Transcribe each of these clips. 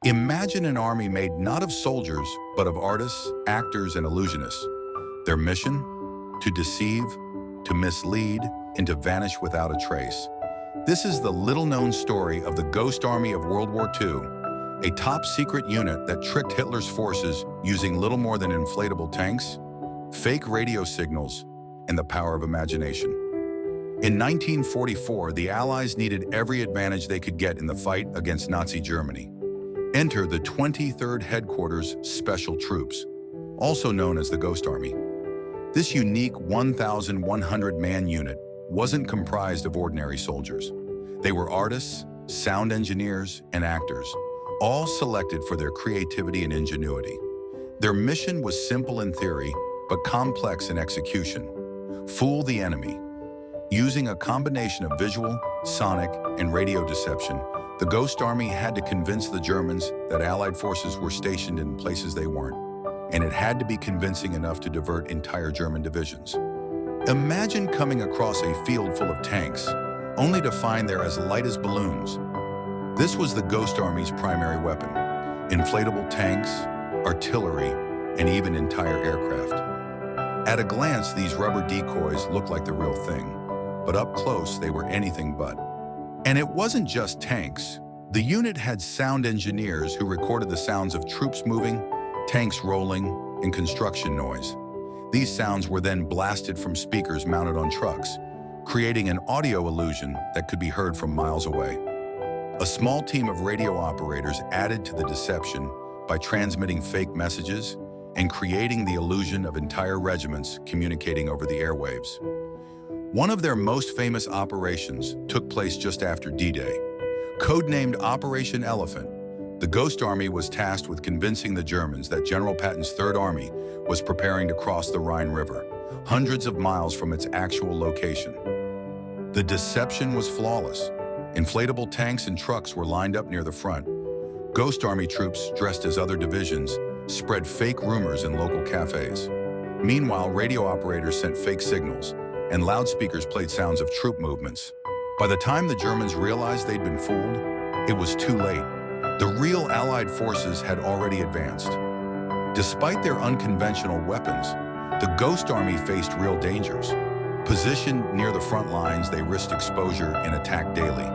Imagine an army made not of soldiers, but of artists, actors, and illusionists. Their mission? To deceive, to mislead, and to vanish without a trace. This is the little-known story of the Ghost Army of World War II, a top-secret unit that tricked Hitler's forces using little more than inflatable tanks, fake radio signals, and the power of imagination. In 1944, the Allies needed every advantage they could get in the fight against Nazi Germany. Enter the 23rd Headquarters Special Troops, also known as the Ghost Army. This unique 1,100-man unit wasn't comprised of ordinary soldiers. They were artists, sound engineers, and actors, all selected for their creativity and ingenuity. Their mission was simple in theory, but complex in execution. Fool the enemy. Using a combination of visual, sonic, and radio deception, the Ghost Army had to convince the Germans that Allied forces were stationed in places they weren't, and it had to be convincing enough to divert entire German divisions. Imagine coming across a field full of tanks, only to find they're as light as balloons. This was the Ghost Army's primary weapon: inflatable tanks, artillery, and even entire aircraft. At a glance, these rubber decoys looked like the real thing, but up close, they were anything but. And it wasn't just tanks. The unit had sound engineers who recorded the sounds of troops moving, tanks rolling, and construction noise. These sounds were then blasted from speakers mounted on trucks, creating an audio illusion that could be heard from miles away. A small team of radio operators added to the deception by transmitting fake messages and creating the illusion of entire regiments communicating over the airwaves. One of their most famous operations took place just after D-Day. Codenamed Operation Elephant, the Ghost Army was tasked with convincing the Germans that General Patton's Third Army was preparing to cross the Rhine River, hundreds of miles from its actual location. The deception was flawless. Inflatable tanks and trucks were lined up near the front. Ghost Army troops, dressed as other divisions, spread fake rumors in local cafes. Meanwhile, radio operators sent fake signals, and loudspeakers played sounds of troop movements. By the time the Germans realized they'd been fooled, it was too late. The real Allied forces had already advanced. Despite their unconventional weapons, the Ghost Army faced real dangers. Positioned near the front lines, they risked exposure and attack daily.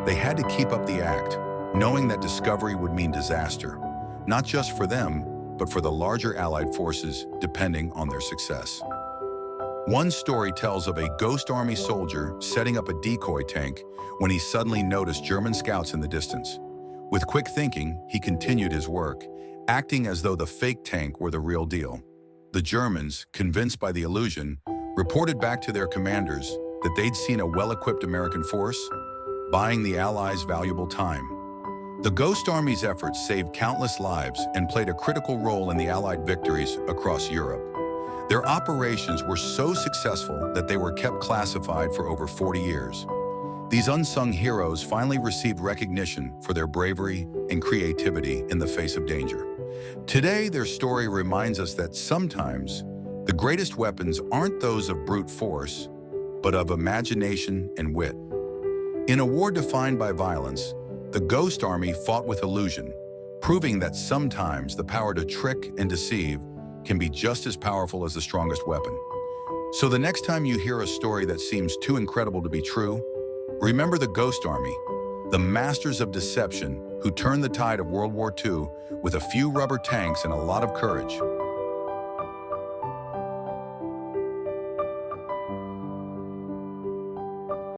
They had to keep up the act, knowing that discovery would mean disaster, not just for them, but for the larger Allied forces depending on their success. One story tells of a Ghost Army soldier setting up a decoy tank when he suddenly noticed German scouts in the distance. With quick thinking, he continued his work, acting as though the fake tank were the real deal. The Germans, convinced by the illusion, reported back to their commanders that they'd seen a well-equipped American force, buying the Allies valuable time. The Ghost Army's efforts saved countless lives and played a critical role in the Allied victories across Europe. Their operations were so successful that they were kept classified for over 40 years. These unsung heroes finally received recognition for their bravery and creativity in the face of danger. Today, their story reminds us that sometimes the greatest weapons aren't those of brute force, but of imagination and wit. In a war defined by violence, the Ghost Army fought with illusion, proving that sometimes the power to trick and deceive can be just as powerful as the strongest weapon. So the next time you hear a story that seems too incredible to be true, remember the Ghost Army, the masters of deception who turned the tide of World War II with a few rubber tanks and a lot of courage.